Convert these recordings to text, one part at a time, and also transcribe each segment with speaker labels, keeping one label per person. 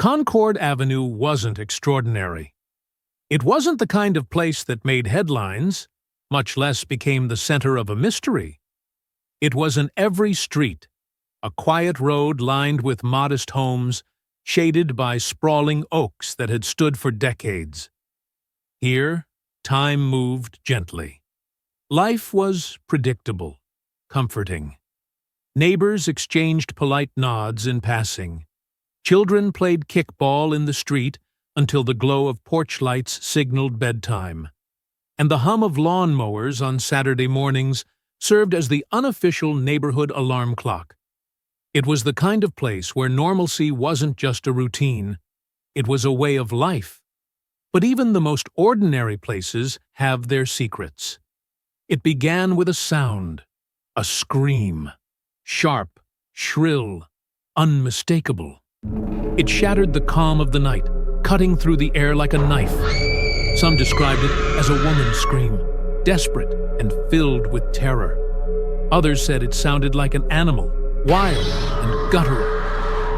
Speaker 1: Concord Avenue wasn't extraordinary. It wasn't the kind of place that made headlines, much less became the center of a mystery. It was an every street, a quiet road lined with modest homes, shaded by sprawling oaks that had stood for decades. Here, time moved gently. Life was predictable, comforting. Neighbors exchanged polite nods in passing. Children played kickball in the street until the glow of porch lights signaled bedtime. And the hum of lawn mowers on Saturday mornings served as the unofficial neighborhood alarm clock. It was the kind of place where normalcy wasn't just a routine, it was a way of life. But even the most ordinary places have their secrets. It began with a sound, a scream, sharp, shrill, unmistakable. It shattered the calm of the night, cutting through the air like a knife. Some described it as a woman's scream, desperate and filled with terror. Others said it sounded like an animal, wild and guttural.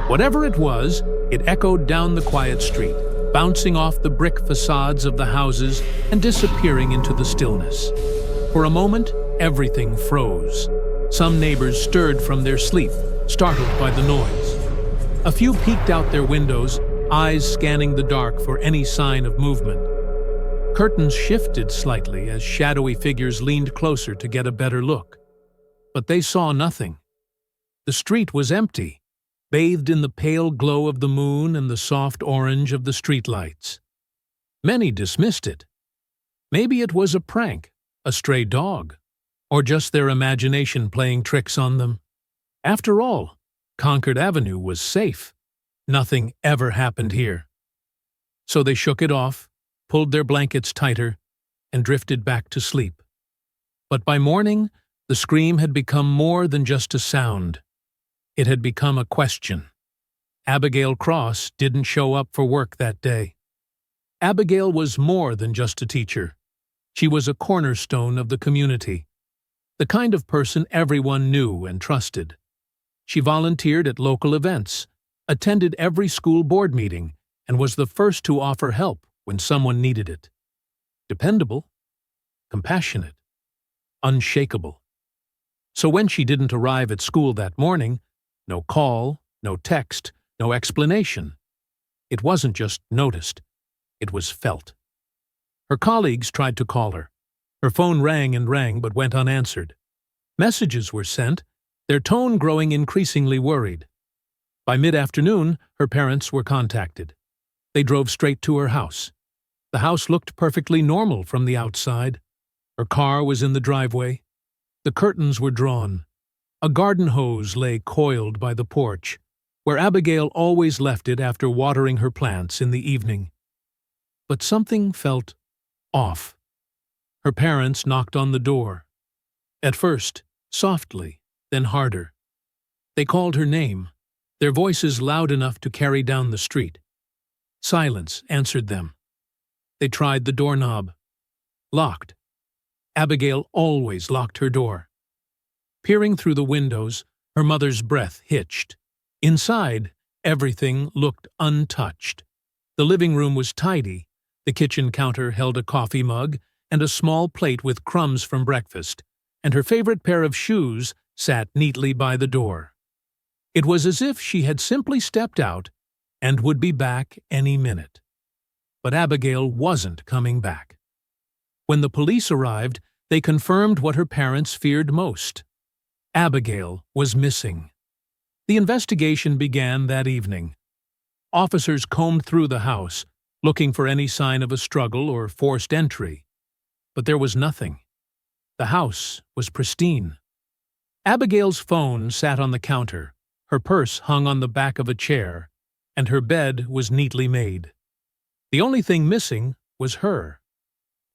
Speaker 1: Whatever it was, it echoed down the quiet street, bouncing off the brick facades of the houses and disappearing into the stillness. For a moment, everything froze. Some neighbors stirred from their sleep, startled by the noise. A few peeked out their windows, eyes scanning the dark for any sign of movement. Curtains shifted slightly as shadowy figures leaned closer to get a better look. But they saw nothing. The street was empty, bathed in the pale glow of the moon and the soft orange of the streetlights. Many dismissed it. Maybe it was a prank, a stray dog, or just their imagination playing tricks on them. After all, Concord Avenue was safe. Nothing ever happened here. So they shook it off, pulled their blankets tighter, and drifted back to sleep. But by morning, the scream had become more than just a sound. It had become a question. Abigail Cross didn't show up for work that day. Abigail was more than just a teacher. She was a cornerstone of the community, the kind of person everyone knew and trusted. She volunteered at local events, attended every school board meeting, and was the first to offer help when someone needed it. Dependable, compassionate, unshakable. So when she didn't arrive at school that morning, no call, no text, no explanation. It wasn't just noticed, it was felt. Her colleagues tried to call her. Her phone rang and rang but went unanswered. Messages were sent, their tone growing increasingly worried. By mid-afternoon, her parents were contacted. They drove straight to her house. The house looked perfectly normal from the outside. Her car was in the driveway. The curtains were drawn. A garden hose lay coiled by the porch, where Abigail always left it after watering her plants in the evening. But something felt off. Her parents knocked on the door. At first, softly, then harder. They called her name, their voices loud enough to carry down the street. Silence answered them. They tried the doorknob. Locked. Abigail always locked her door. Peering through the windows, her mother's breath hitched. Inside, everything looked untouched. The living room was tidy. The kitchen counter held a coffee mug and a small plate with crumbs from breakfast, and her favorite pair of shoes sat neatly by the door. It was as if she had simply stepped out and would be back any minute. But Abigail wasn't coming back. When the police arrived, they confirmed what her parents feared most. Abigail was missing. The investigation began that evening. Officers combed through the house, looking for any sign of a struggle or forced entry. But there was nothing. The house was pristine. Abigail's phone sat on the counter, her purse hung on the back of a chair, and her bed was neatly made. The only thing missing was her.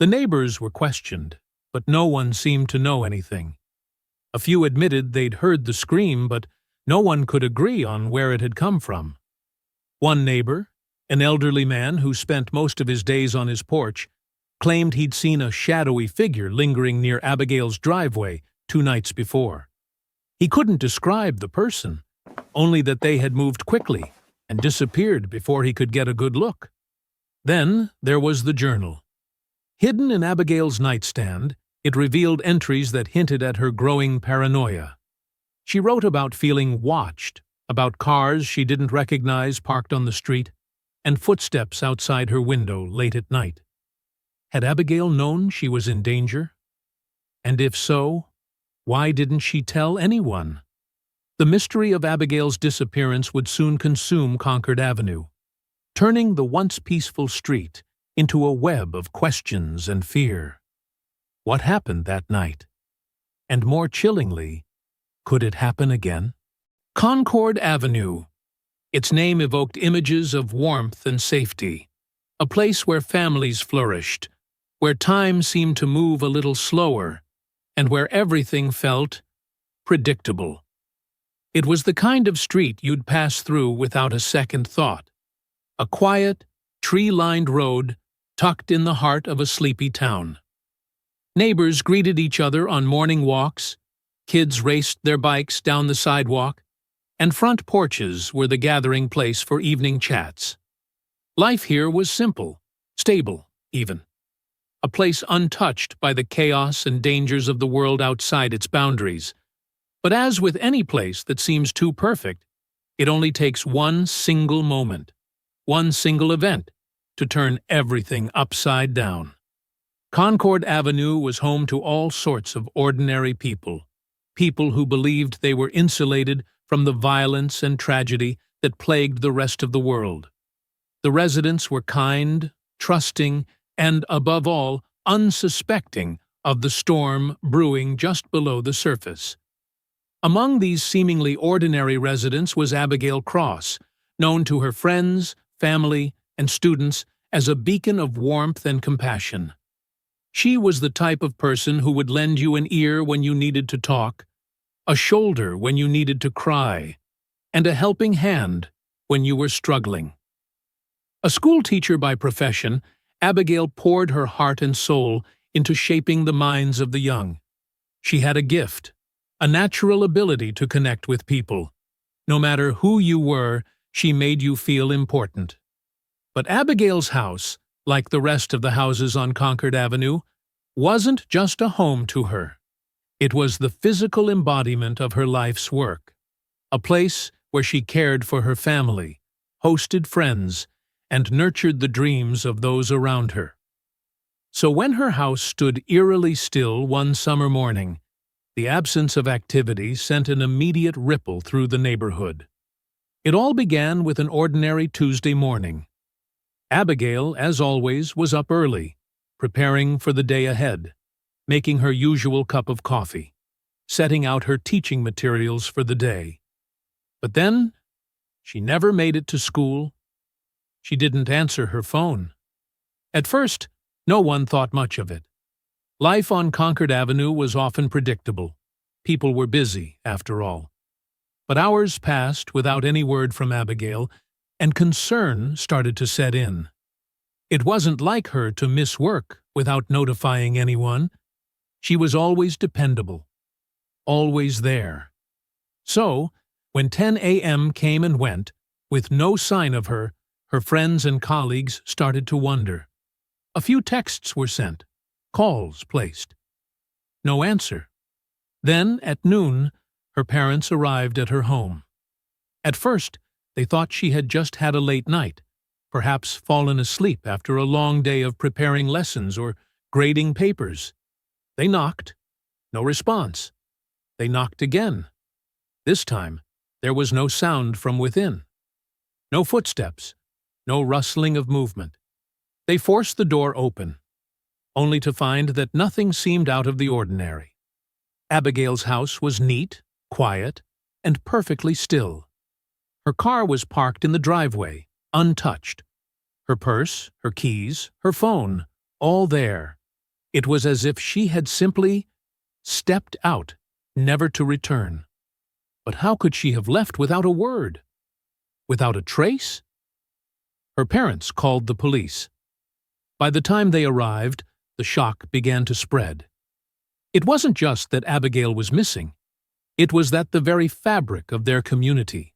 Speaker 1: The neighbors were questioned, but no one seemed to know anything. A few admitted they'd heard the scream, but no one could agree on where it had come from. One neighbor, an elderly man who spent most of his days on his porch, claimed he'd seen a shadowy figure lingering near Abigail's driveway 2 nights before. He couldn't describe the person, only that they had moved quickly, and disappeared before he could get a good look. Then there was the journal. Hidden in Abigail's nightstand, it revealed entries that hinted at her growing paranoia. She wrote about feeling watched, about cars she didn't recognize parked on the street, and footsteps outside her window late at night. Had Abigail known she was in danger? And if so, why didn't she tell anyone? The mystery of Abigail's disappearance would soon consume Concord Avenue, turning the once peaceful street into a web of questions and fear. What happened that night? And more chillingly, could it happen again? Concord Avenue. Its name evoked images of warmth and safety, a place where families flourished, where time seemed to move a little slower, and where everything felt predictable. It was the kind of street you'd pass through without a second thought. A quiet, tree-lined road tucked in the heart of a sleepy town. Neighbors greeted each other on morning walks, kids raced their bikes down the sidewalk, and front porches were the gathering place for evening chats. Life here was simple, stable, even. A place untouched by the chaos and dangers of the world outside its boundaries. But as with any place that seems too perfect, it only takes one single moment, one single event, to turn everything upside down. Concord Avenue was home to all sorts of ordinary people, people who believed they were insulated from the violence and tragedy that plagued the rest of the world. The residents were kind, trusting, and, above all, unsuspecting of the storm brewing just below the surface. Among these seemingly ordinary residents was Abigail Cross, known to her friends, family, and students as a beacon of warmth and compassion. She was the type of person who would lend you an ear when you needed to talk, a shoulder when you needed to cry, and a helping hand when you were struggling. A school teacher by profession, Abigail poured her heart and soul into shaping the minds of the young. She had a gift, a natural ability to connect with people. No matter who you were, she made you feel important. But Abigail's house, like the rest of the houses on Concord Avenue, wasn't just a home to her. It was the physical embodiment of her life's work, a place where she cared for her family, hosted friends, and nurtured the dreams of those around her. So when her house stood eerily still one summer morning, the absence of activity sent an immediate ripple through the neighborhood. It all began with an ordinary Tuesday morning. Abigail, as always, was up early, preparing for the day ahead, making her usual cup of coffee, setting out her teaching materials for the day. But then, she never made it to school. She didn't answer her phone. At first, no one thought much of it. Life on Concord Avenue was often predictable. People were busy, after all. But hours passed without any word from Abigail, and concern started to set in. It wasn't like her to miss work without notifying anyone. She was always dependable, always there. So, when 10 a.m. came and went, with no sign of her, her friends and colleagues started to wonder. A few texts were sent, calls placed. No answer. Then, at noon, her parents arrived at her home. At first, they thought she had just had a late night, perhaps fallen asleep after a long day of preparing lessons or grading papers. They knocked. No response. They knocked again. This time, there was no sound from within. No footsteps. No rustling of movement. They forced the door open, only to find that nothing seemed out of the ordinary. Abigail's house was neat, quiet, and perfectly still. Her car was parked in the driveway, untouched. Her purse, her keys, her phone, all there. It was as if she had simply stepped out, never to return. But how could she have left without a word? Without a trace? Her parents called the police. By the time they arrived, the shock began to spread. It wasn't just that Abigail was missing. It was that the very fabric of their community,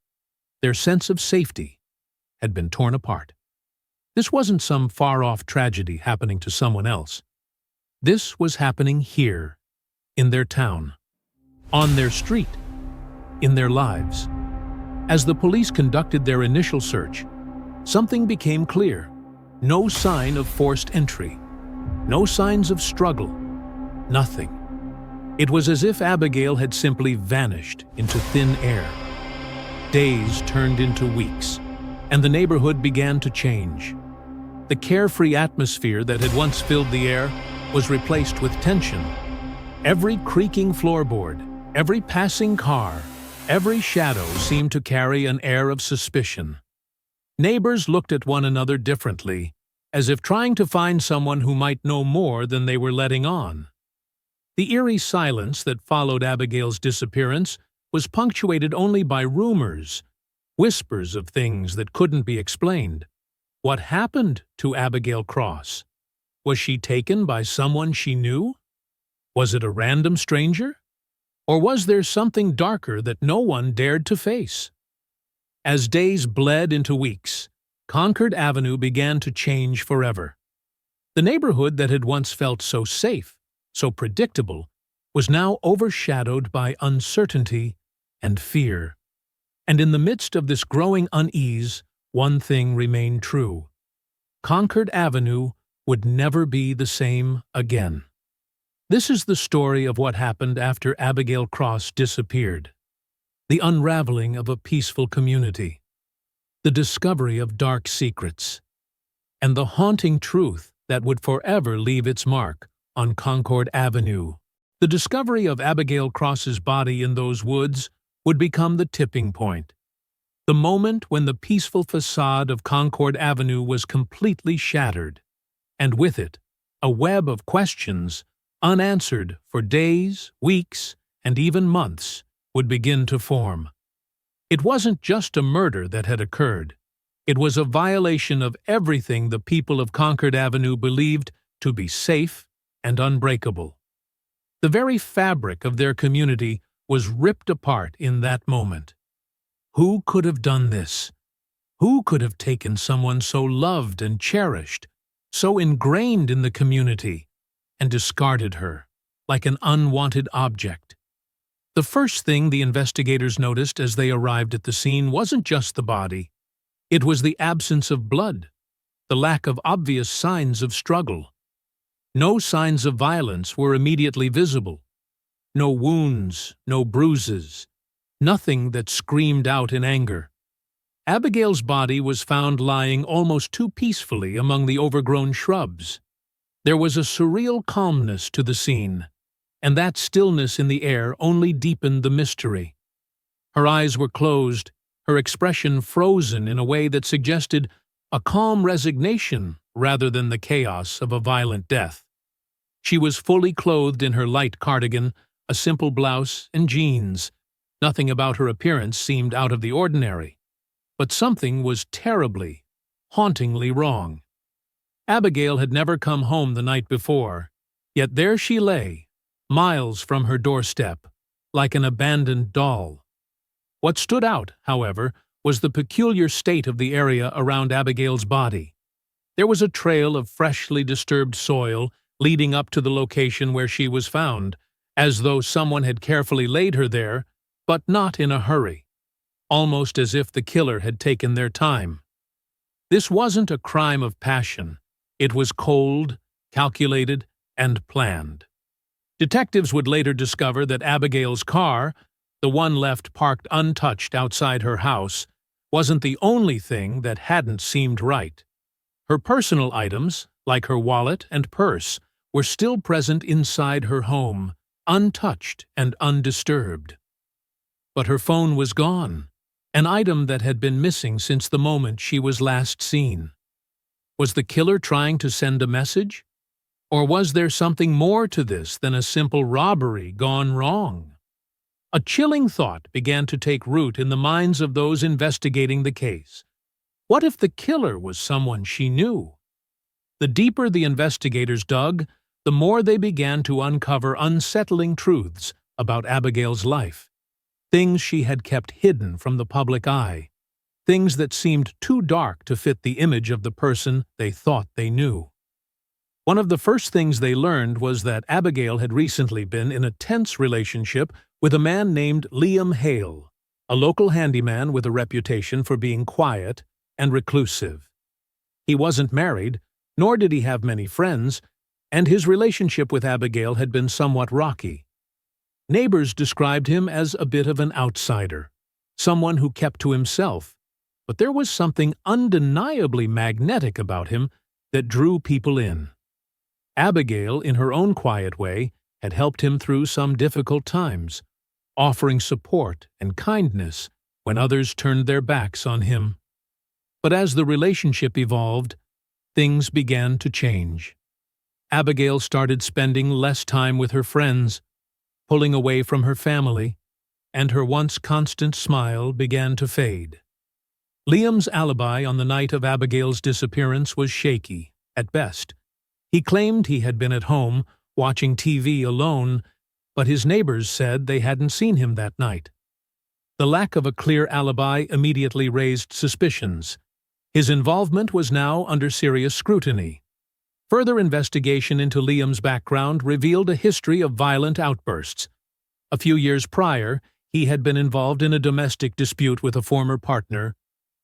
Speaker 1: their sense of safety, had been torn apart. This wasn't some far-off tragedy happening to someone else. This was happening here, in their town, on their street, in their lives. As the police conducted their initial search, something became clear. No sign of forced entry. No signs of struggle. Nothing. It was as if Abigail had simply vanished into thin air. Days turned into weeks, and the neighborhood began to change. The carefree atmosphere that had once filled the air was replaced with tension. Every creaking floorboard, every passing car, every shadow seemed to carry an air of suspicion. Neighbors looked at one another differently, as if trying to find someone who might know more than they were letting on. The eerie silence that followed Abigail's disappearance was punctuated only by rumors, whispers of things that couldn't be explained. What happened to Abigail Cross? Was she taken by someone she knew? Was it a random stranger? Or was there something darker that no one dared to face? As days bled into weeks, Concord Avenue began to change forever. The neighborhood that had once felt so safe, so predictable, was now overshadowed by uncertainty and fear. And in the midst of this growing unease, one thing remained true. Concord Avenue would never be the same again. This is the story of what happened after Abigail Cross disappeared. The unraveling of a peaceful community, the discovery of dark secrets, and the haunting truth that would forever leave its mark on Concord Avenue. The discovery of Abigail Cross's body in those woods would become the tipping point, the moment when the peaceful facade of Concord Avenue was completely shattered, and with it, a web of questions, unanswered for days, weeks, and even months, would begin to form. It wasn't just a murder that had occurred. It was a violation of everything the people of Concord Avenue believed to be safe and unbreakable. The very fabric of their community was ripped apart in that moment. Who could have done this? Who could have taken someone so loved and cherished, so ingrained in the community, and discarded her like an unwanted object? The first thing the investigators noticed as they arrived at the scene wasn't just the body. It was the absence of blood, the lack of obvious signs of struggle. No signs of violence were immediately visible. No wounds, no bruises, nothing that screamed out in anger. Abigail's body was found lying almost too peacefully among the overgrown shrubs. There was a surreal calmness to the scene, and that stillness in the air only deepened the mystery. Her eyes were closed, her expression frozen in a way that suggested a calm resignation rather than the chaos of a violent death. She was fully clothed in her light cardigan, a simple blouse, and jeans. Nothing about her appearance seemed out of the ordinary, but something was terribly, hauntingly wrong. Abigail had never come home the night before, yet there she lay, miles from her doorstep, like an abandoned doll. What stood out, however, was the peculiar state of the area around Abigail's body. There was a trail of freshly disturbed soil leading up to the location where she was found, as though someone had carefully laid her there, but not in a hurry, almost as if the killer had taken their time. This wasn't a crime of passion. It was cold, calculated, and planned. Detectives would later discover that Abigail's car, the one left parked untouched outside her house, wasn't the only thing that hadn't seemed right. Her personal items, like her wallet and purse, were still present inside her home, untouched and undisturbed. But her phone was gone, an item that had been missing since the moment she was last seen. Was the killer trying to send a message? Or was there something more to this than a simple robbery gone wrong? A chilling thought began to take root in the minds of those investigating the case. What if the killer was someone she knew? The deeper the investigators dug, the more they began to uncover unsettling truths about Abigail's life, things she had kept hidden from the public eye, things that seemed too dark to fit the image of the person they thought they knew. One of the first things they learned was that Abigail had recently been in a tense relationship with a man named Liam Hale, a local handyman with a reputation for being quiet and reclusive. He wasn't married, nor did he have many friends, and his relationship with Abigail had been somewhat rocky. Neighbors described him as a bit of an outsider, someone who kept to himself, but there was something undeniably magnetic about him that drew people in. Abigail, in her own quiet way, had helped him through some difficult times, offering support and kindness when others turned their backs on him. But as the relationship evolved, things began to change. Abigail started spending less time with her friends, pulling away from her family, and her once constant smile began to fade. Liam's alibi on the night of Abigail's disappearance was shaky, at best. He claimed he had been at home, watching TV alone, but his neighbors said they hadn't seen him that night. The lack of a clear alibi immediately raised suspicions. His involvement was now under serious scrutiny. Further investigation into Liam's background revealed a history of violent outbursts. A few years prior, he had been involved in a domestic dispute with a former partner,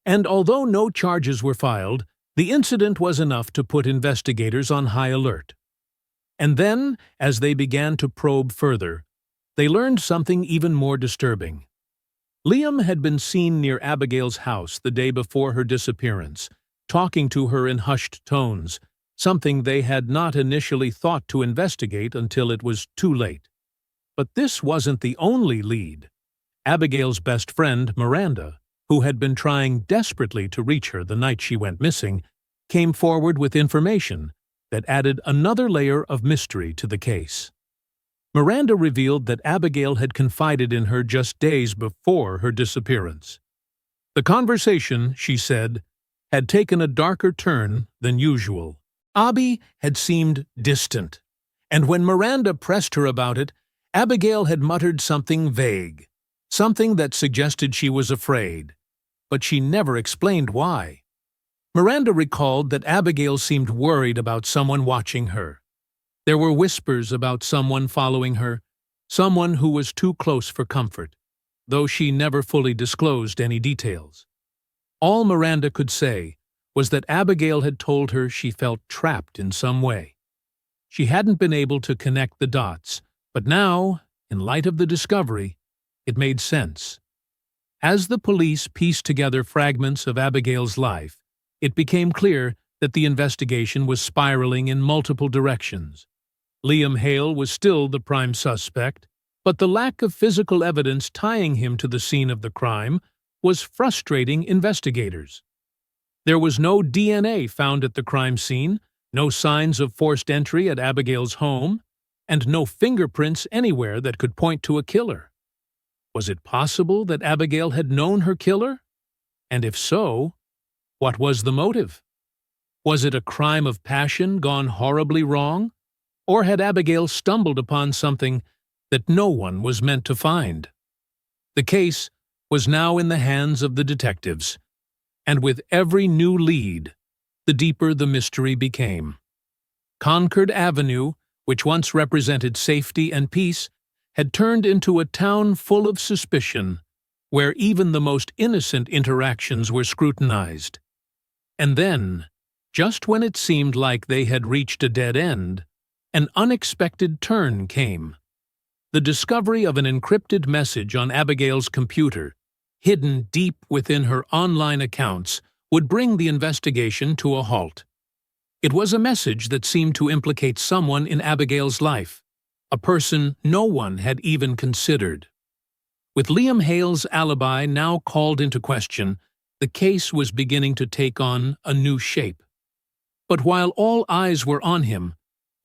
Speaker 1: and although no charges were filed, the incident was enough to put investigators on high alert. And then, as they began to probe further, they learned something even more disturbing. Liam had been seen near Abigail's house the day before her disappearance, talking to her in hushed tones, something they had not initially thought to investigate until it was too late. But this wasn't the only lead. Abigail's best friend, Miranda, who had been trying desperately to reach her the night she went missing, came forward with information that added another layer of mystery to the case. Miranda revealed that Abigail had confided in her just days before her disappearance. The conversation, she said, had taken a darker turn than usual. Abby had seemed distant, and when Miranda pressed her about it, Abigail had muttered something vague, something that suggested she was afraid, but she never explained why. Miranda recalled that Abigail seemed worried about someone watching her. There were whispers about someone following her, someone who was too close for comfort, though she never fully disclosed any details. All Miranda could say was that Abigail had told her she felt trapped in some way. She hadn't been able to connect the dots, but now, in light of the discovery, it made sense. As the police pieced together fragments of Abigail's life, it became clear that the investigation was spiraling in multiple directions. Liam Hale was still the prime suspect, but the lack of physical evidence tying him to the scene of the crime was frustrating investigators. There was no DNA found at the crime scene, no signs of forced entry at Abigail's home, and no fingerprints anywhere that could point to a killer. Was it possible that Abigail had known her killer? And if so, what was the motive? Was it a crime of passion gone horribly wrong? Or had Abigail stumbled upon something that no one was meant to find? The case was now in the hands of the detectives, and with every new lead, the deeper the mystery became. Concord Avenue, which once represented safety and peace, had turned into a town full of suspicion, where even the most innocent interactions were scrutinized. And then, just when it seemed like they had reached a dead end, an unexpected turn came. The discovery of an encrypted message on Abigail's computer, hidden deep within her online accounts, would bring the investigation to a halt. It was a message that seemed to implicate someone in Abigail's life, a person no one had even considered. With Liam Hale's alibi now called into question, the case was beginning to take on a new shape. But while all eyes were on him,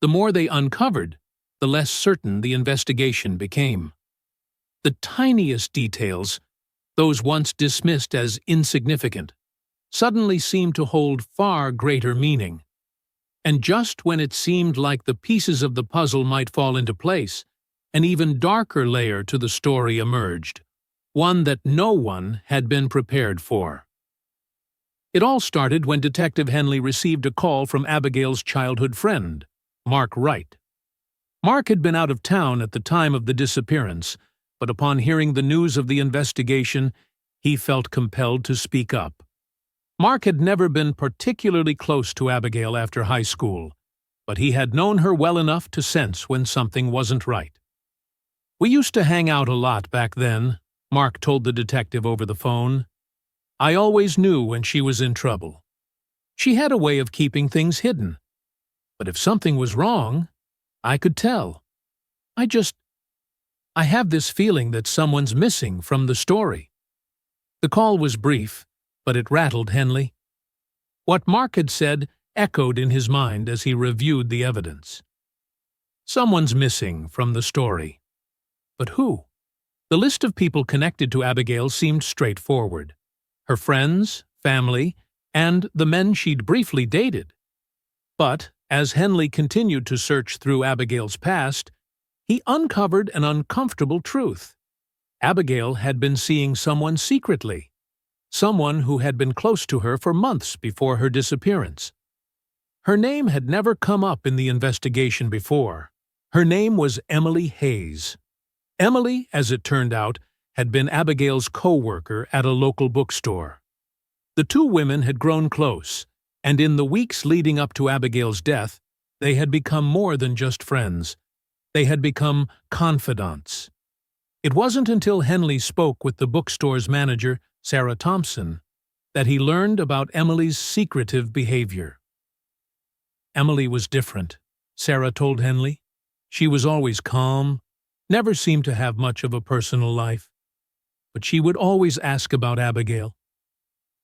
Speaker 1: the more they uncovered, the less certain the investigation became. The tiniest details, those once dismissed as insignificant, suddenly seemed to hold far greater meaning. And just when it seemed like the pieces of the puzzle might fall into place, an even darker layer to the story emerged, one that no one had been prepared for. It all started when Detective Henley received a call from Abigail's childhood friend, Mark Wright. Mark had been out of town at the time of the disappearance, but upon hearing the news of the investigation, he felt compelled to speak up. Mark had never been particularly close to Abigail after high school, but he had known her well enough to sense when something wasn't right. "We used to hang out a lot back then," Mark told the detective over the phone. "I always knew when she was in trouble. She had a way of keeping things hidden. But if something was wrong, I could tell. I have this feeling that someone's missing from the story." The call was brief, but it rattled Henley. What Mark had said echoed in his mind as he reviewed the evidence. Someone's missing from the story. But who? The list of people connected to Abigail seemed straightforward. Her friends, family, and the men she'd briefly dated. But, as Henley continued to search through Abigail's past, he uncovered an uncomfortable truth. Abigail had been seeing someone secretly, someone who had been close to her for months before her disappearance. Her name had never come up in the investigation before. Her name was Emily Hayes. Emily, as it turned out, had been Abigail's co-worker at a local bookstore. The two women had grown close, and in the weeks leading up to Abigail's death, they had become more than just friends. They had become confidants. It wasn't until Henley spoke with the bookstore's manager, Sarah Thompson, that he learned about Emily's secretive behavior. Emily was different, Sarah told Henley. She was always calm, never seemed to have much of a personal life. But she would always ask about Abigail.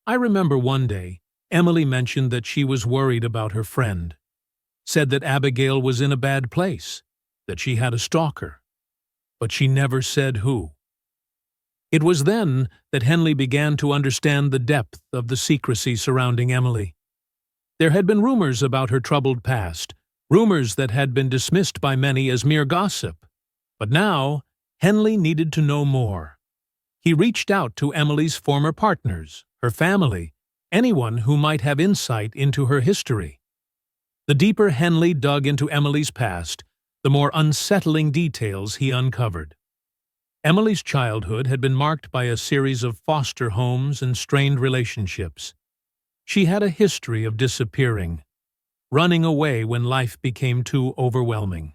Speaker 1: "I remember one day, Emily mentioned that she was worried about her friend, said that Abigail was in a bad place, that she had a stalker. But she never said who." It was then that Henley began to understand the depth of the secrecy surrounding Emily. There had been rumors about her troubled past, rumors that had been dismissed by many as mere gossip. But now, Henley needed to know more. He reached out to Emily's former partners, her family, anyone who might have insight into her history. The deeper Henley dug into Emily's past, the more unsettling details he uncovered. Emily's childhood had been marked by a series of foster homes and strained relationships. She had a history of disappearing, running away when life became too overwhelming.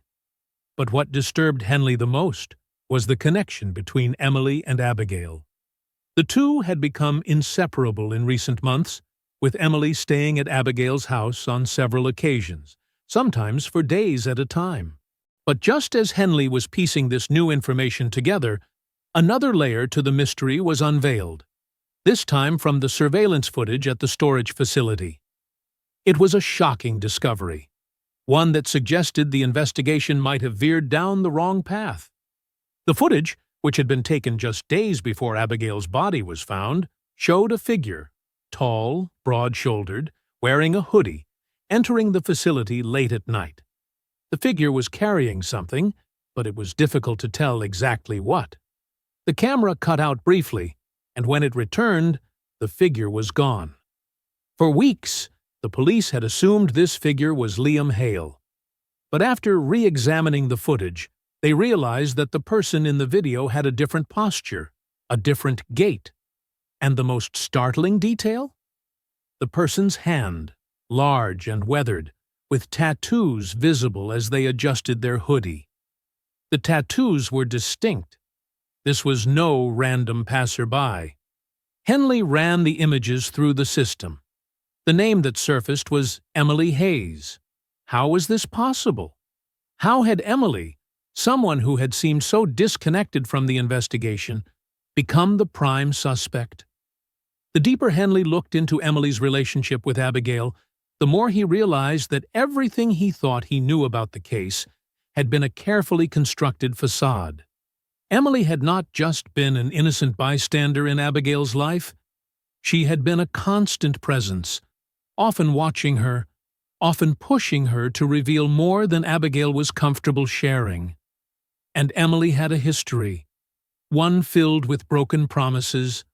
Speaker 1: But what disturbed Henley the most was the connection between Emily and Abigail. The two had become inseparable in recent months, with Emily staying at Abigail's house on several occasions, sometimes for days at a time. But just as Henley was piecing this new information together, another layer to the mystery was unveiled, this time from the surveillance footage at the storage facility. It was a shocking discovery, one that suggested the investigation might have veered down the wrong path. The footage, which had been taken just days before Abigail's body was found, showed a figure, tall, broad-shouldered, wearing a hoodie, entering the facility late at night. The figure was carrying something, but it was difficult to tell exactly what. The camera cut out briefly, and when it returned, the figure was gone. For weeks, the police had assumed this figure was Liam Hale. But after re-examining the footage, they realized that the person in the video had a different posture, a different gait. And the most startling detail? The person's hand, large and weathered, with tattoos visible as they adjusted their hoodie. The tattoos were distinct. This was no random passerby. Henley ran the images through the system. The name that surfaced was Emily Hayes. How was this possible? How had Emily, someone who had seemed so disconnected from the investigation, become the prime suspect? The deeper Henley looked into Emily's relationship with Abigail, the more he realized that everything he thought he knew about the case had been a carefully constructed facade. Emily had not just been an innocent bystander in Abigail's life. She had been a constant presence, often watching her, often pushing her to reveal more than Abigail was comfortable sharing. And Emily had a history, one filled with broken promises,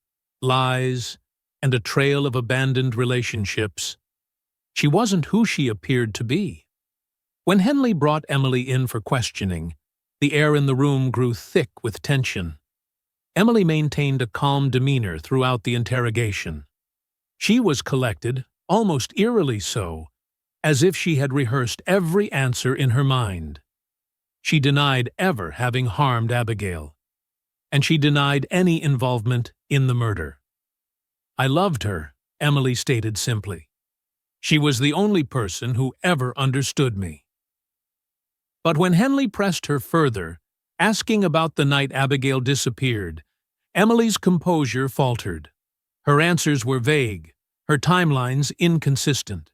Speaker 1: lies, and a trail of abandoned relationships. She wasn't who she appeared to be. When Henley brought Emily in for questioning, the air in the room grew thick with tension. Emily maintained a calm demeanor throughout the interrogation. She was collected, almost eerily so, as if she had rehearsed every answer in her mind. She denied ever having harmed Abigail, and she denied any involvement in the murder. "I loved her," Emily stated simply. "She was the only person who ever understood me." But when Henley pressed her further, asking about the night Abigail disappeared, Emily's composure faltered. Her answers were vague, her timelines inconsistent.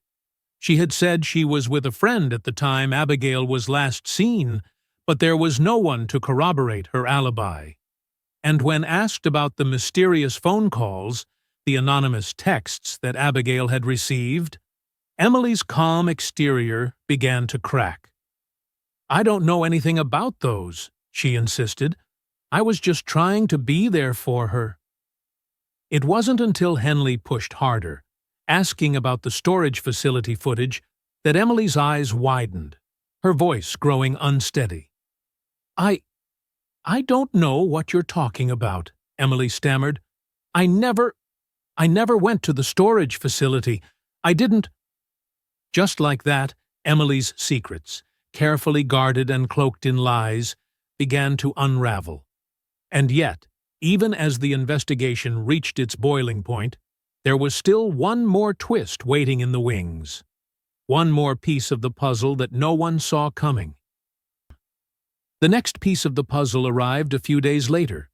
Speaker 1: She had said she was with a friend at the time Abigail was last seen, but there was no one to corroborate her alibi. And when asked about the mysterious phone calls, the anonymous texts that Abigail had received, Emily's calm exterior began to crack. "I don't know anything about those," she insisted. "I was just trying to be there for her." It wasn't until Henley pushed harder, asking about the storage facility footage, that Emily's eyes widened, her voice growing unsteady. I don't know what you're talking about," Emily stammered. I never went to the storage facility. I didn't." Just like that, Emily's secrets, carefully guarded and cloaked in lies, began to unravel. And yet, even as the investigation reached its boiling point, there was still one more twist waiting in the wings. One more piece of the puzzle that no one saw coming. The next piece of the puzzle arrived a few days later,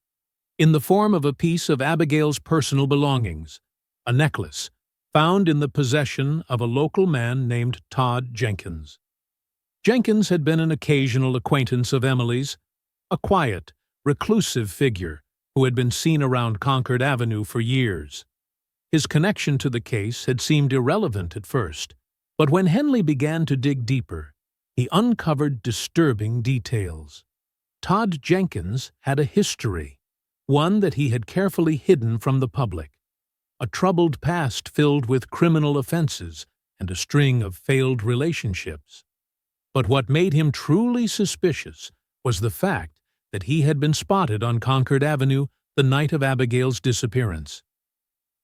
Speaker 1: in the form of a piece of Abigail's personal belongings, a necklace, found in the possession of a local man named Todd Jenkins. Jenkins had been an occasional acquaintance of Emily's, a quiet, reclusive figure who had been seen around Concord Avenue for years. His connection to the case had seemed irrelevant at first, but when Henley began to dig deeper, he uncovered disturbing details. Todd Jenkins had a history, one that he had carefully hidden from the public, a troubled past filled with criminal offenses and a string of failed relationships. But what made him truly suspicious was the fact that he had been spotted on Concord Avenue the night of Abigail's disappearance.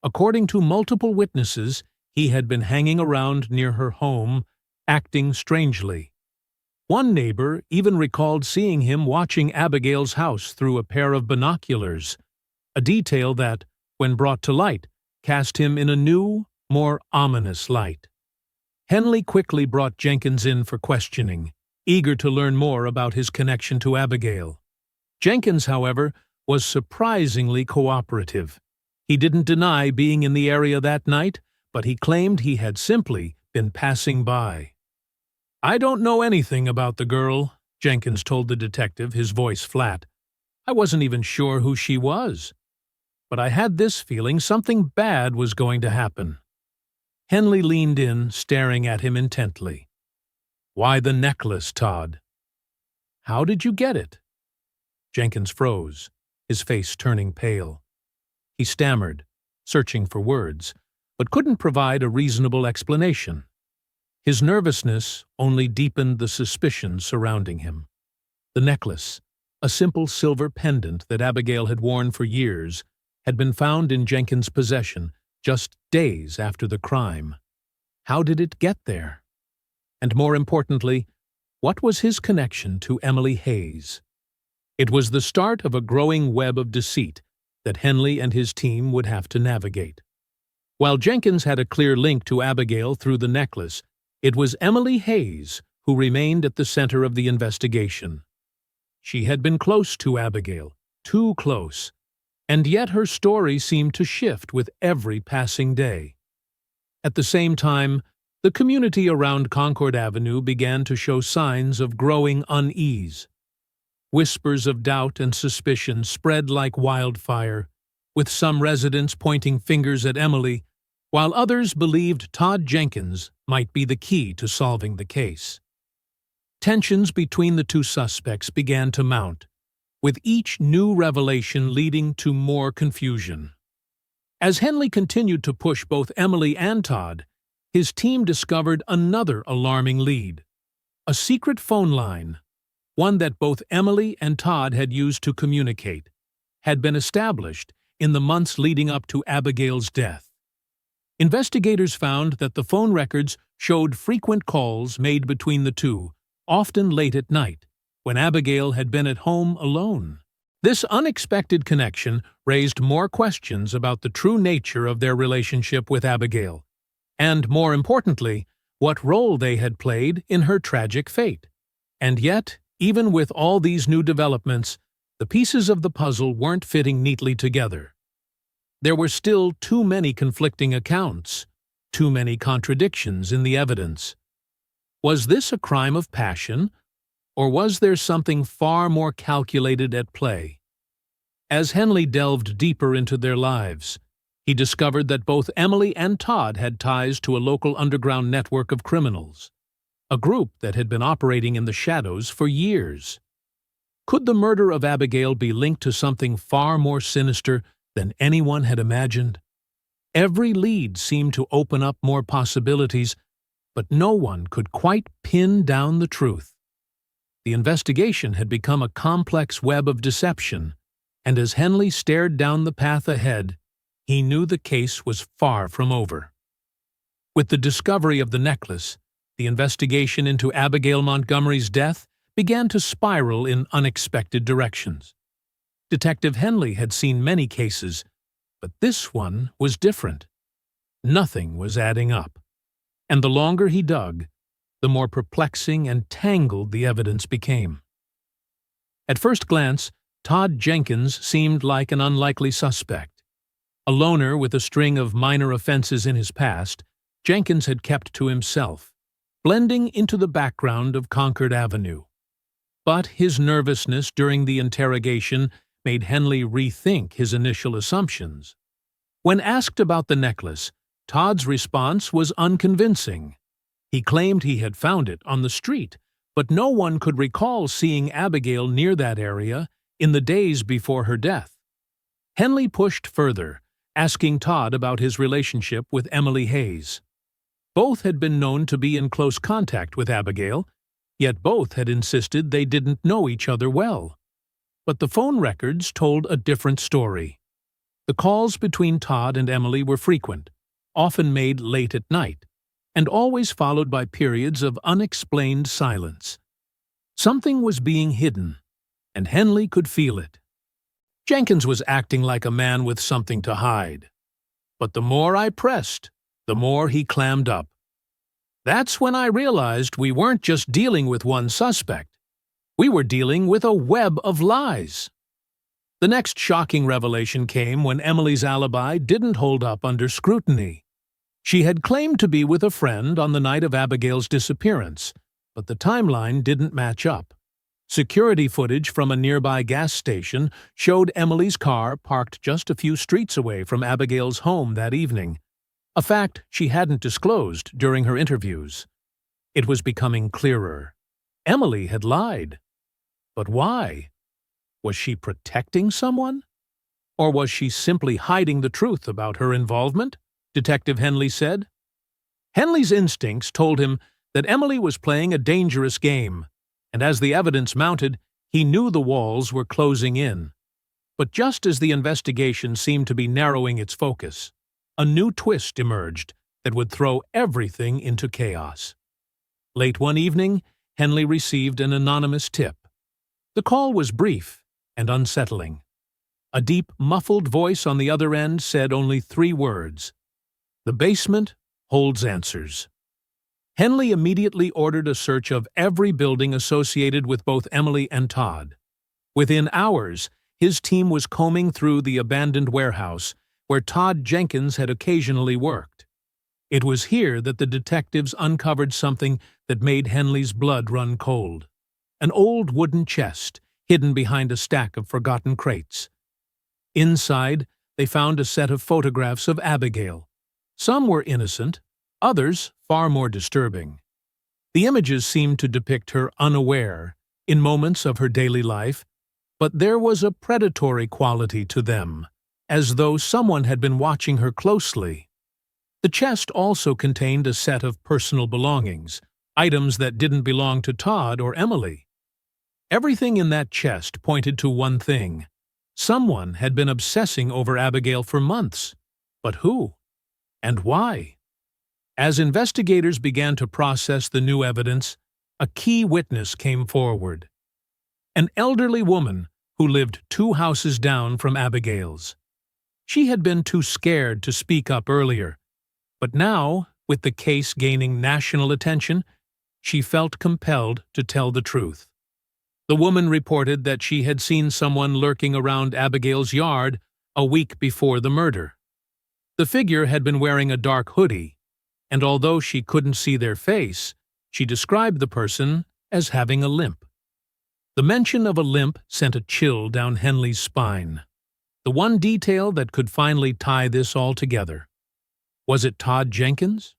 Speaker 1: According to multiple witnesses, he had been hanging around near her home, acting strangely. One neighbor even recalled seeing him watching Abigail's house through a pair of binoculars, a detail that, when brought to light, cast him in a new, more ominous light. Henley quickly brought Jenkins in for questioning, eager to learn more about his connection to Abigail. Jenkins, however, was surprisingly cooperative. He didn't deny being in the area that night, but he claimed he had simply been passing by. "I don't know anything about the girl," Jenkins told the detective, his voice flat. "I wasn't even sure who she was. But I had this feeling something bad was going to happen." Henley leaned in, staring at him intently. "Why the necklace, Todd?" "How did you get it?" Jenkins froze, his face turning pale. He stammered, searching for words, but couldn't provide a reasonable explanation. His nervousness only deepened the suspicion surrounding him. The necklace, a simple silver pendant that Abigail had worn for years, had been found in Jenkins' possession just days after the crime. How did it get there? And more importantly, what was his connection to Emily Hayes? It was the start of a growing web of deceit that Henley and his team would have to navigate. While Jenkins had a clear link to Abigail through the necklace, it was Emily Hayes who remained at the center of the investigation. She had been close to Abigail, too close, and yet her story seemed to shift with every passing day. At the same time, the community around Concord Avenue began to show signs of growing unease. Whispers of doubt and suspicion spread like wildfire, with some residents pointing fingers at Emily, while others believed Todd Jenkins might be the key to solving the case. Tensions between the two suspects began to mount, with each new revelation leading to more confusion. As Henley continued to push both Emily and Todd, his team discovered another alarming lead. A secret phone line, one that both Emily and Todd had used to communicate, had been established in the months leading up to Abigail's death. Investigators found that the phone records showed frequent calls made between the two, often late at night, when Abigail had been at home alone. This unexpected connection raised more questions about the true nature of their relationship with Abigail, and, more importantly, what role they had played in her tragic fate. And yet, even with all these new developments, the pieces of the puzzle weren't fitting neatly together. There were still too many conflicting accounts, too many contradictions in the evidence. Was this a crime of passion, or was there something far more calculated at play? As Henley delved deeper into their lives, he discovered that both Emily and Todd had ties to a local underground network of criminals, a group that had been operating in the shadows for years. Could the murder of Abigail be linked to something far more sinister than anyone had imagined? Every lead seemed to open up more possibilities, but no one could quite pin down the truth. The investigation had become a complex web of deception, and as Henley stared down the path ahead, he knew the case was far from over. With the discovery of the necklace, the investigation into Abigail Montgomery's death began to spiral in unexpected directions. Detective Henley had seen many cases, but this one was different. Nothing was adding up, and the longer he dug, the more perplexing and tangled the evidence became. At first glance, Todd Jenkins seemed like an unlikely suspect. A loner with a string of minor offenses in his past, Jenkins had kept to himself, blending into the background of Concord Avenue. But his nervousness during the interrogation made Henley rethink his initial assumptions. When asked about the necklace, Todd's response was unconvincing. He claimed he had found it on the street, but no one could recall seeing Abigail near that area in the days before her death. Henley pushed further, asking Todd about his relationship with Emily Hayes. Both had been known to be in close contact with Abigail, yet both had insisted they didn't know each other well. But the phone records told a different story. The calls between Todd and Emily were frequent, often made late at night, and always followed by periods of unexplained silence. Something was being hidden, and Henley could feel it. Jenkins was acting like a man with something to hide. But the more I pressed, the more he clammed up. That's when I realized we weren't just dealing with one suspect. We were dealing with a web of lies. The next shocking revelation came when Emily's alibi didn't hold up under scrutiny. She had claimed to be with a friend on the night of Abigail's disappearance, but the timeline didn't match up. Security footage from a nearby gas station showed Emily's car parked just a few streets away from Abigail's home that evening, a fact she hadn't disclosed during her interviews. It was becoming clearer. Emily had lied. But why? Was she protecting someone? Or was she simply hiding the truth about her involvement? Detective Henley said. Henley's instincts told him that Emily was playing a dangerous game, and as the evidence mounted, he knew the walls were closing in. But just as the investigation seemed to be narrowing its focus, a new twist emerged that would throw everything into chaos. Late one evening, Henley received an anonymous tip. The call was brief and unsettling. A deep, muffled voice on the other end said only 3 words: "The basement holds answers." Henley immediately ordered a search of every building associated with both Emily and Todd. Within hours, his team was combing through the abandoned warehouse where Todd Jenkins had occasionally worked. It was here that the detectives uncovered something that made Henley's blood run cold: an old wooden chest hidden behind a stack of forgotten crates. Inside, they found a set of photographs of Abigail. Some were innocent, others far more disturbing. The images seemed to depict her unaware, in moments of her daily life, but there was a predatory quality to them, as though someone had been watching her closely. The chest also contained a set of personal belongings, items that didn't belong to Todd or Emily. Everything in that chest pointed to one thing. Someone had been obsessing over Abigail for months. But who? And why? As investigators began to process the new evidence, a key witness came forward. An elderly woman who lived 2 houses down from Abigail's. She had been too scared to speak up earlier, but now, with the case gaining national attention, she felt compelled to tell the truth. The woman reported that she had seen someone lurking around Abigail's yard a week before the murder. The figure had been wearing a dark hoodie, and although she couldn't see their face, she described the person as having a limp. The mention of a limp sent a chill down Henley's spine. The one detail that could finally tie this all together. Was it Todd Jenkins?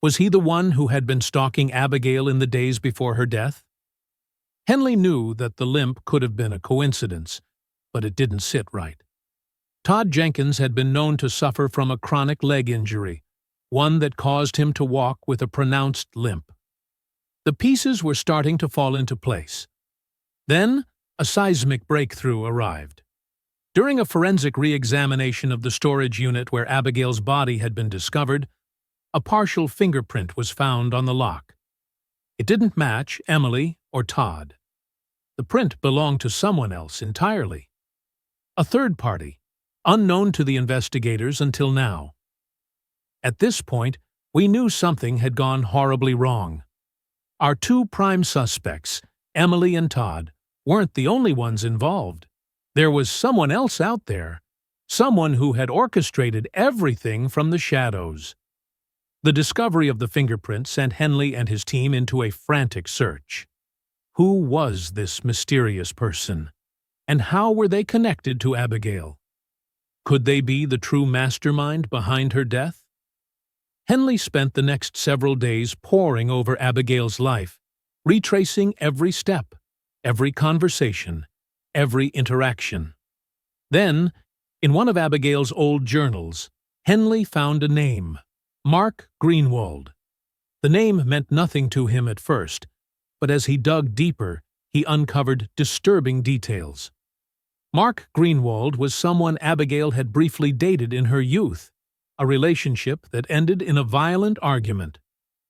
Speaker 1: Was he the one who had been stalking Abigail in the days before her death? Henley knew that the limp could have been a coincidence, but it didn't sit right. Todd Jenkins had been known to suffer from a chronic leg injury, one that caused him to walk with a pronounced limp. The pieces were starting to fall into place. Then, a seismic breakthrough arrived. During a forensic re-examination of the storage unit where Abigail's body had been discovered, a partial fingerprint was found on the lock. It didn't match Emily or Todd. The print belonged to someone else entirely. A third party, unknown to the investigators until now. At this point, we knew something had gone horribly wrong. Our 2 prime suspects, Emily and Todd, weren't the only ones involved. There was someone else out there, someone who had orchestrated everything from the shadows. The discovery of the fingerprint sent Henley and his team into a frantic search. Who was this mysterious person? And how were they connected to Abigail? Could they be the true mastermind behind her death? Henley spent the next several days poring over Abigail's life, retracing every step, every conversation, every interaction. Then, in one of Abigail's old journals, Henley found a name, Mark Greenwald. The name meant nothing to him at first, but as he dug deeper, he uncovered disturbing details. Mark Greenwald was someone Abigail had briefly dated in her youth, a relationship that ended in a violent argument.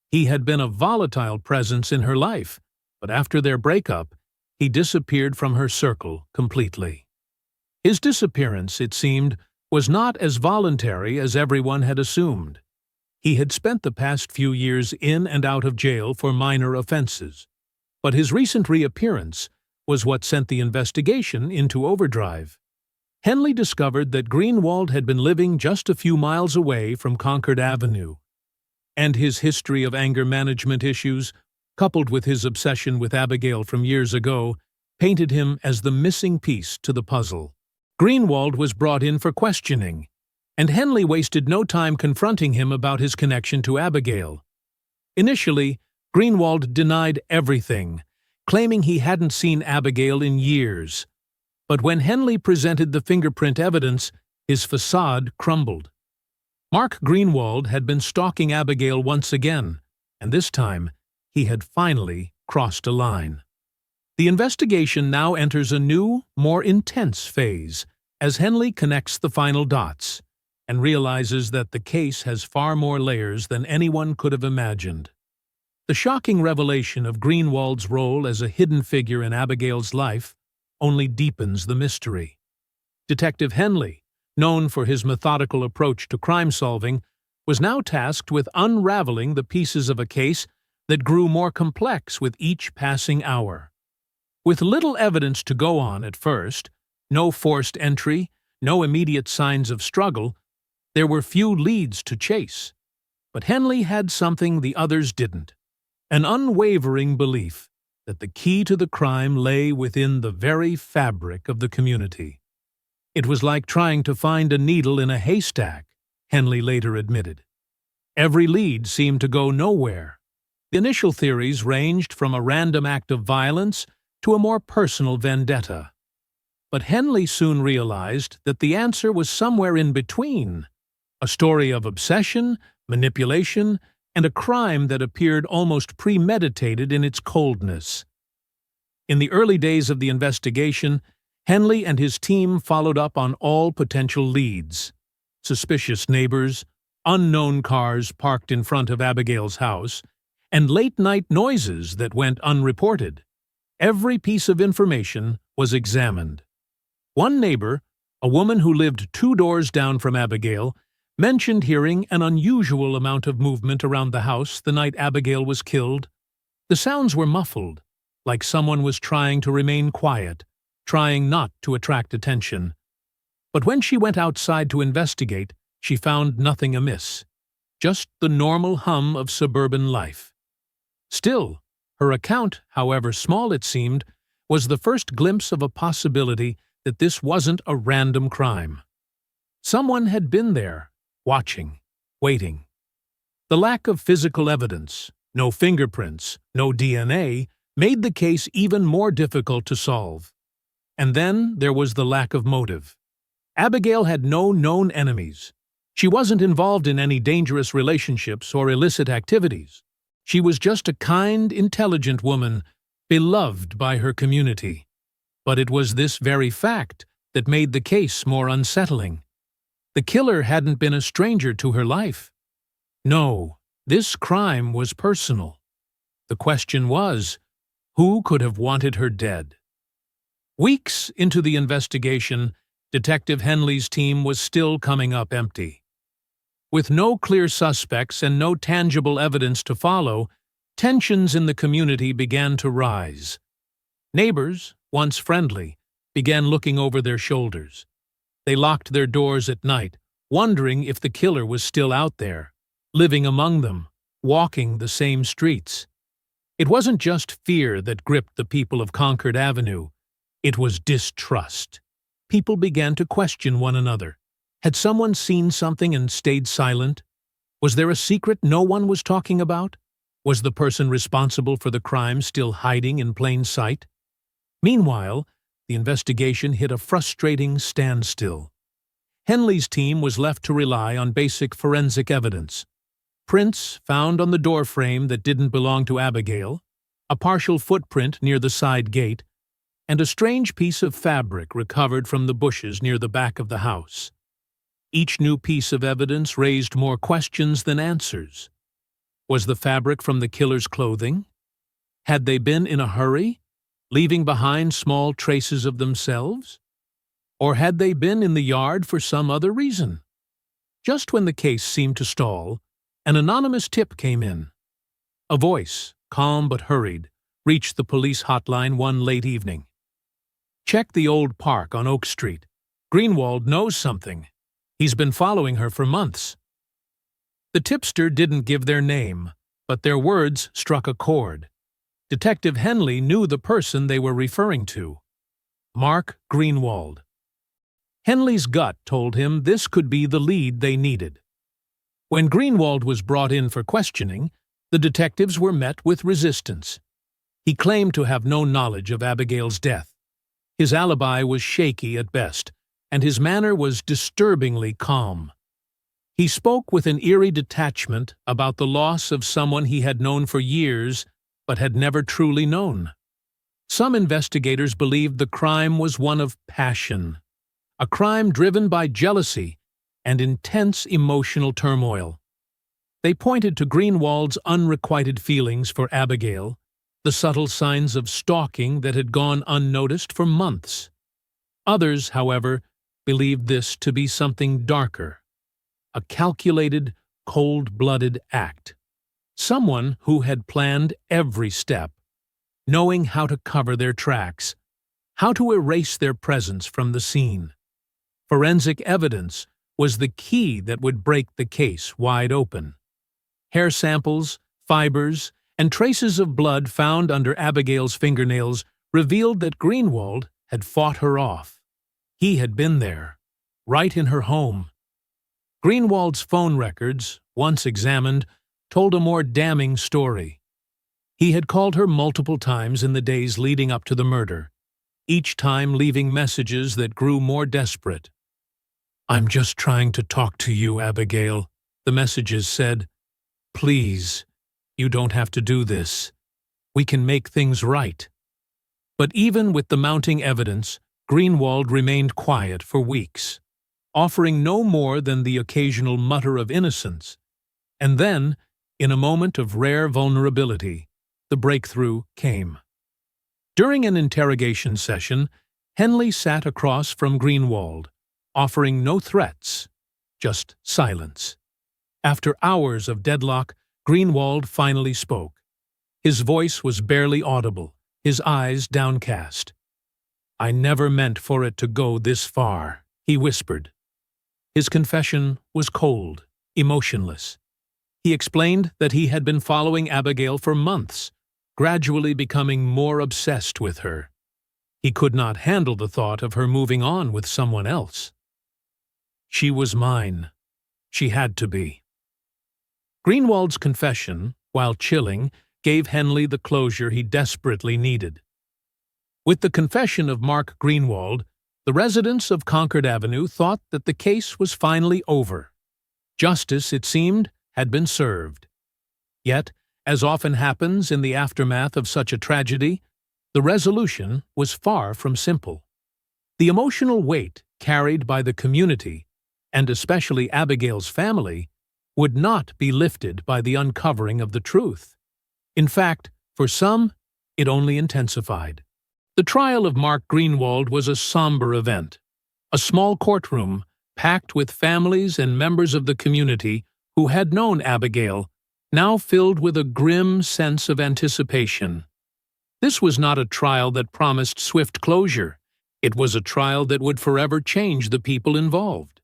Speaker 1: He had been a volatile presence in her life, but after their breakup, he disappeared from her circle completely. His disappearance, it seemed, was not as voluntary as everyone had assumed. He had spent the past few years in and out of jail for minor offenses, but his recent reappearance was what sent the investigation into overdrive. Henley discovered that Greenwald had been living just a few miles away from Concord Avenue, and his history of anger management issues, coupled with his obsession with Abigail from years ago, painted him as the missing piece to the puzzle. Greenwald was brought in for questioning, and Henley wasted no time confronting him about his connection to Abigail. Initially, Greenwald denied everything, claiming he hadn't seen Abigail in years. But when Henley presented the fingerprint evidence, his facade crumbled. Mark Greenwald had been stalking Abigail once again, and this time he had finally crossed a line. The investigation now enters a new, more intense phase as Henley connects the final dots and realizes that the case has far more layers than anyone could have imagined. The shocking revelation of Greenwald's role as a hidden figure in Abigail's life only deepens the mystery. Detective Henley, known for his methodical approach to crime solving, was now tasked with unraveling the pieces of a case that grew more complex with each passing hour. With little evidence to go on at first, no forced entry, no immediate signs of struggle, there were few leads to chase. But Henley had something the others didn't: an unwavering belief that the key to the crime lay within the very fabric of the community. It was like trying to find a needle in a haystack, Henley later admitted. Every lead seemed to go nowhere. The initial theories ranged from a random act of violence to a more personal vendetta. But Henley soon realized that the answer was somewhere in between, a story of obsession, manipulation, and a crime that appeared almost premeditated in its coldness. In the early days of the investigation, Henley and his team followed up on all potential leads: suspicious neighbors, unknown cars parked in front of Abigail's house, and late-night noises that went unreported. Every piece of information was examined. One neighbor, a woman who lived 2 doors down from Abigail, mentioned hearing an unusual amount of movement around the house the night Abigail was killed. The sounds were muffled, like someone was trying to remain quiet, trying not to attract attention. But when she went outside to investigate, she found nothing amiss, just the normal hum of suburban life. Still, her account, however small it seemed, was the first glimpse of a possibility that this wasn't a random crime. Someone had been there, watching, waiting. The lack of physical evidence, no fingerprints, no DNA, made the case even more difficult to solve. And then there was the lack of motive. Abigail had no known enemies. She wasn't involved in any dangerous relationships or illicit activities. She was just a kind, intelligent woman, beloved by her community. But it was this very fact that made the case more unsettling. The killer hadn't been a stranger to her life. No, this crime was personal. The question was, who could have wanted her dead? Weeks into the investigation, Detective Henley's team was still coming up empty. With no clear suspects and no tangible evidence to follow, tensions in the community began to rise. Neighbors, once friendly, began looking over their shoulders. They locked their doors at night, wondering if the killer was still out there, living among them, walking the same streets. It wasn't just fear that gripped the people of Concord Avenue. It was distrust. People began to question one another. Had someone seen something and stayed silent? Was there a secret no one was talking about? Was the person responsible for the crime still hiding in plain sight? Meanwhile, the investigation hit a frustrating standstill. Henley's team was left to rely on basic forensic evidence. Prints found on the doorframe that didn't belong to Abigail, a partial footprint near the side gate, and a strange piece of fabric recovered from the bushes near the back of the house. Each new piece of evidence raised more questions than answers. Was the fabric from the killer's clothing? Had they been in a hurry, leaving behind small traces of themselves? Or had they been in the yard for some other reason? Just when the case seemed to stall, an anonymous tip came in. A voice, calm but hurried, reached the police hotline one late evening. "Check the old park on Oak Street. Greenwald knows something. He's been following her for months." The tipster didn't give their name, but their words struck a chord. Detective Henley knew the person they were referring to: Mark Greenwald. Henley's gut told him this could be the lead they needed. When Greenwald was brought in for questioning, the detectives were met with resistance. He claimed to have no knowledge of Abigail's death. His alibi was shaky at best, and his manner was disturbingly calm. He spoke with an eerie detachment about the loss of someone he had known for years but had never truly known. Some investigators believed the crime was one of passion, a crime driven by jealousy and intense emotional turmoil. They pointed to Greenwald's unrequited feelings for Abigail, the subtle signs of stalking that had gone unnoticed for months. Others, however, believed this to be something darker, a calculated, cold-blooded act. Someone who had planned every step, knowing how to cover their tracks, how to erase their presence from the scene. Forensic evidence was the key that would break the case wide open. Hair samples, fibers, and traces of blood found under Abigail's fingernails revealed that Greenwald had fought her off. He had been there, right in her home. Greenwald's phone records, once examined, told a more damning story. He had called her multiple times in the days leading up to the murder. each time leaving messages that grew more desperate. "I'm just trying to talk to you, Abigail," the messages said. "Please, you don't have to do this. We can make things right." But even with the mounting evidence, Greenwald remained quiet for weeks, offering no more than the occasional mutter of innocence. And then, in a moment of rare vulnerability, the breakthrough came. During an interrogation session, Henley sat across from Greenwald, offering no threats, just silence. After hours of deadlock, Greenwald finally spoke. His voice was barely audible, his eyes downcast. "I never meant for it to go this far," he whispered. His confession was cold, emotionless. He explained that he had been following Abigail for months, gradually becoming more obsessed with her. He could not handle the thought of her moving on with someone else. "She was mine. She had to be." Greenwald's confession, while chilling, gave Henley the closure he desperately needed. With the confession of Mark Greenwald, the residents of Concord Avenue thought that the case was finally over. Justice, it seemed, had been served. Yet, as often happens in the aftermath of such a tragedy, the resolution was far from simple. The emotional weight carried by the community, and especially Abigail's family, would not be lifted by the uncovering of the truth. In fact, for some, it only intensified. The trial of Mark Greenwald was a somber event. A small courtroom, packed with families and members of the community who had known Abigail, now filled with a grim sense of anticipation. This was not a trial that promised swift closure. It was a trial that would forever change the people involved.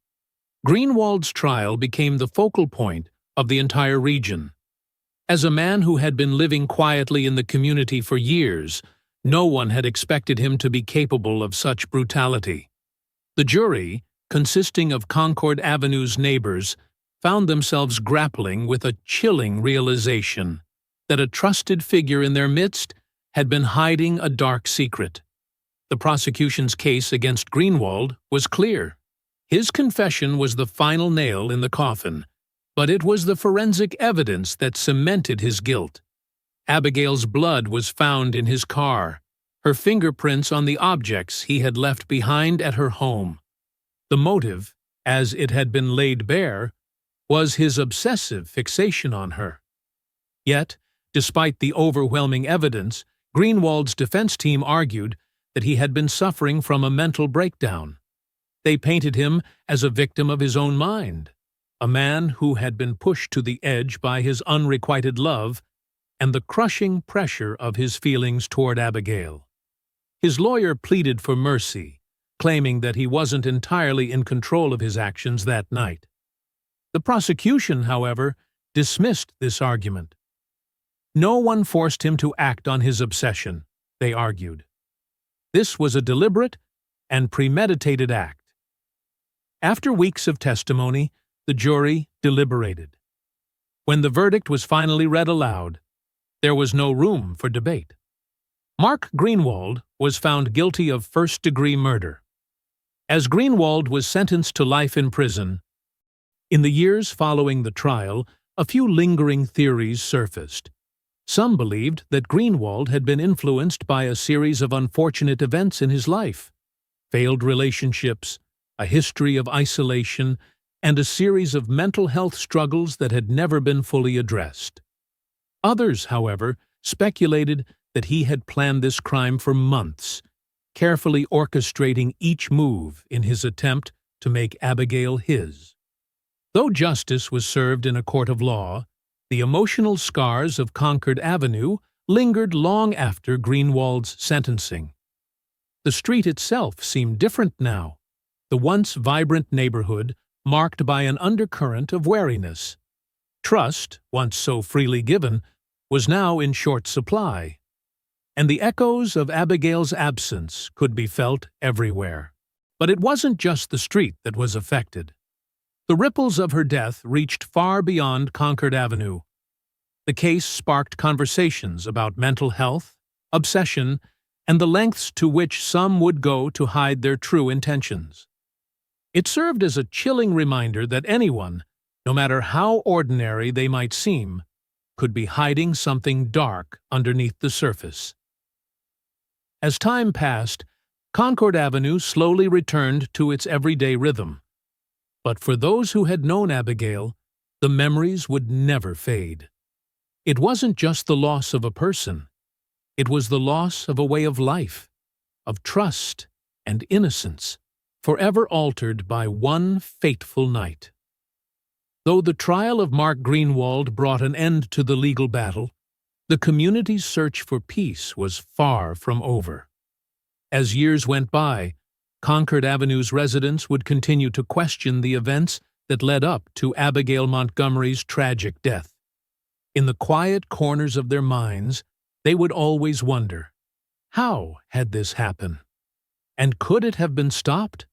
Speaker 1: Greenwald's trial became the focal point of the entire region. As a man who had been living quietly in the community for years, no one had expected him to be capable of such brutality. The jury, consisting of Concord Avenue's neighbors, found themselves grappling with a chilling realization that a trusted figure in their midst had been hiding a dark secret. The prosecution's case against Greenwald was clear. His confession was the final nail in the coffin, but it was the forensic evidence that cemented his guilt. Abigail's blood was found in his car, her fingerprints on the objects he had left behind at her home. The motive, as it had been laid bare, was his obsessive fixation on her. Yet, despite the overwhelming evidence, Greenwald's defense team argued that he had been suffering from a mental breakdown. They painted him as a victim of his own mind, a man who had been pushed to the edge by his unrequited love and the crushing pressure of his feelings toward Abigail. His lawyer pleaded for mercy, claiming that he wasn't entirely in control of his actions that night. The prosecution, however, dismissed this argument. No one forced him to act on his obsession, they argued. This was a deliberate and premeditated act. After weeks of testimony, the jury deliberated. When the verdict was finally read aloud, there was no room for debate. Mark Greenwald was found guilty of first-degree murder. As Greenwald was sentenced to life in prison, in the years following the trial, a few lingering theories surfaced. Some believed that Greenwald had been influenced by a series of unfortunate events in his life: failed relationships, a history of isolation, and a series of mental health struggles that had never been fully addressed. Others, however, speculated that he had planned this crime for months, carefully orchestrating each move in his attempt to make Abigail his. Though justice was served in a court of law, the emotional scars of Concord Avenue lingered long after Greenwald's sentencing. The street itself seemed different now, the once vibrant neighborhood marked by an undercurrent of wariness. Trust, once so freely given, was now in short supply, and the echoes of Abigail's absence could be felt everywhere. But it wasn't just the street that was affected. The ripples of her death reached far beyond Concord Avenue. The case sparked conversations about mental health, obsession, and the lengths to which some would go to hide their true intentions. It served as a chilling reminder that anyone, no matter how ordinary they might seem, could be hiding something dark underneath the surface. As time passed, Concord Avenue slowly returned to its everyday rhythm. But for those who had known Abigail, the memories would never fade. It wasn't just the loss of a person. It was the loss of a way of life, of trust and innocence, forever altered by one fateful night. Though the trial of Mark Greenwald brought an end to the legal battle, the community's search for peace was far from over. As years went by, Concord Avenue's residents would continue to question the events that led up to Abigail Montgomery's tragic death. In the quiet corners of their minds, they would always wonder, how had this happened? And could it have been stopped?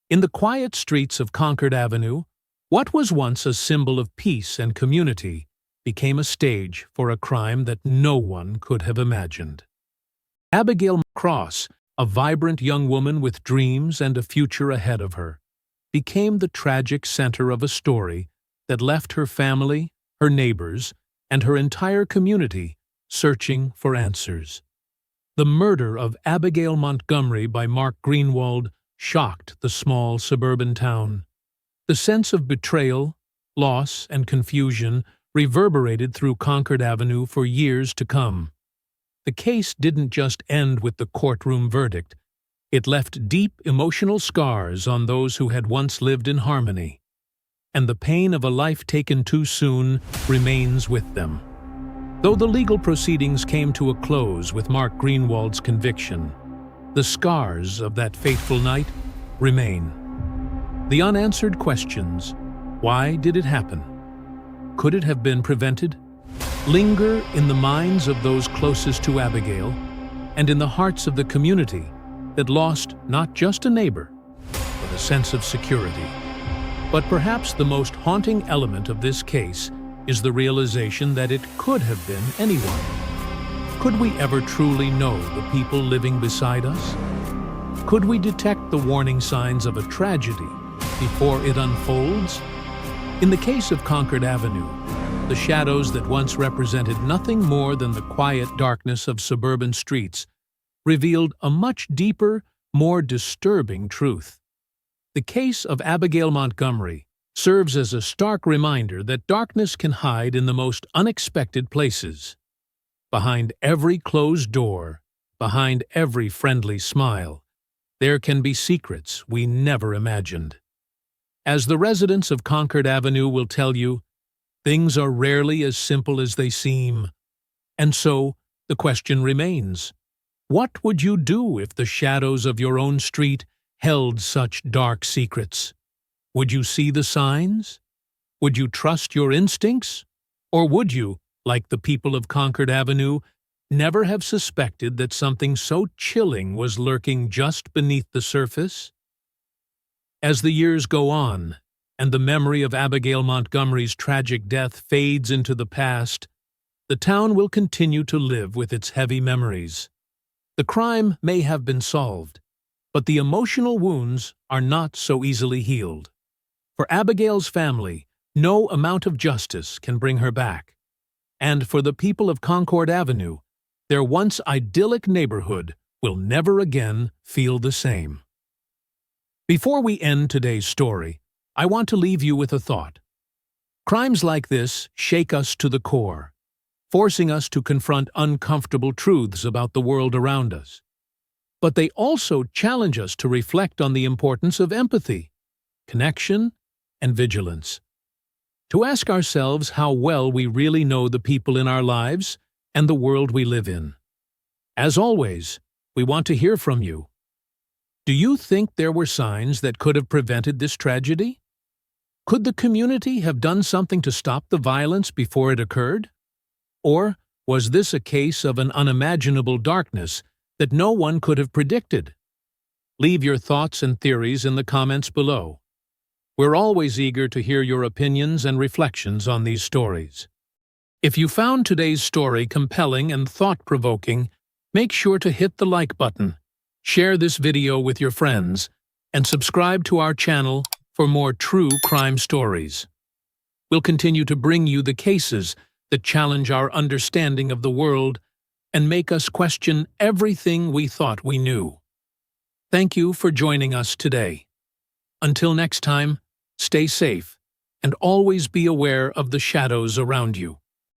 Speaker 1: In the quiet streets of Concord Avenue, what was once a symbol of peace and community became a stage for a crime that no one could have imagined. Abigail Cross, a vibrant young woman with dreams and a future ahead of her, became the tragic center of a story that left her family, her neighbors, and her entire community searching for answers. The murder of Abigail Montgomery by Mark Greenwald shocked the small suburban town. The sense of betrayal, loss, and confusion reverberated through Concord Avenue for years to come. The case didn't just end with the courtroom verdict. It left deep emotional scars on those who had once lived in harmony. And the pain of a life taken too soon remains with them. Though the legal proceedings came to a close with Mark Greenwald's conviction, the scars of that fateful night remain. The unanswered questions, why did it happen? Could it have been prevented? Linger in the minds of those closest to Abigail and in the hearts of the community that lost not just a neighbor, but a sense of security. But perhaps the most haunting element of this case is the realization that it could have been anyone. Could we ever truly know the people living beside us? Could we detect the warning signs of a tragedy before it unfolds? In the case of Concord Avenue, the shadows that once represented nothing more than the quiet darkness of suburban streets revealed a much deeper, more disturbing truth. The case of Abigail Montgomery serves as a stark reminder that darkness can hide in the most unexpected places. Behind every closed door, behind every friendly smile, there can be secrets we never imagined. As the residents of Concord Avenue will tell you, things are rarely as simple as they seem. And so, the question remains, what would you do if the shadows of your own street held such dark secrets? Would you see the signs? Would you trust your instincts? Or would you, like the people of Concord Avenue, never have suspected that something so chilling was lurking just beneath the surface? As the years go on, and the memory of Abigail Montgomery's tragic death fades into the past, the town will continue to live with its heavy memories. The crime may have been solved, but the emotional wounds are not so easily healed. For Abigail's family, no amount of justice can bring her back. And for the people of Concord Avenue, their once idyllic neighborhood will never again feel the same. Before we end today's story, I want to leave you with a thought. Crimes like this shake us to the core, forcing us to confront uncomfortable truths about the world around us. But they also challenge us to reflect on the importance of empathy, connection, and vigilance. To ask ourselves how well we really know the people in our lives and the world we live in. As always, we want to hear from you. Do you think there were signs that could have prevented this tragedy? Could the community have done something to stop the violence before it occurred? Or was this a case of an unimaginable darkness that no one could have predicted? Leave your thoughts and theories in the comments below. We're always eager to hear your opinions and reflections on these stories. If you found today's story compelling and thought-provoking, Make sure to hit the like button, share this video with your friends, and subscribe to our channel for more true crime stories. We'll continue to bring you the cases that challenge our understanding of the world and make us question everything we thought we knew. Thank you for joining us today. Until next time, stay safe and always be aware of the shadows around you.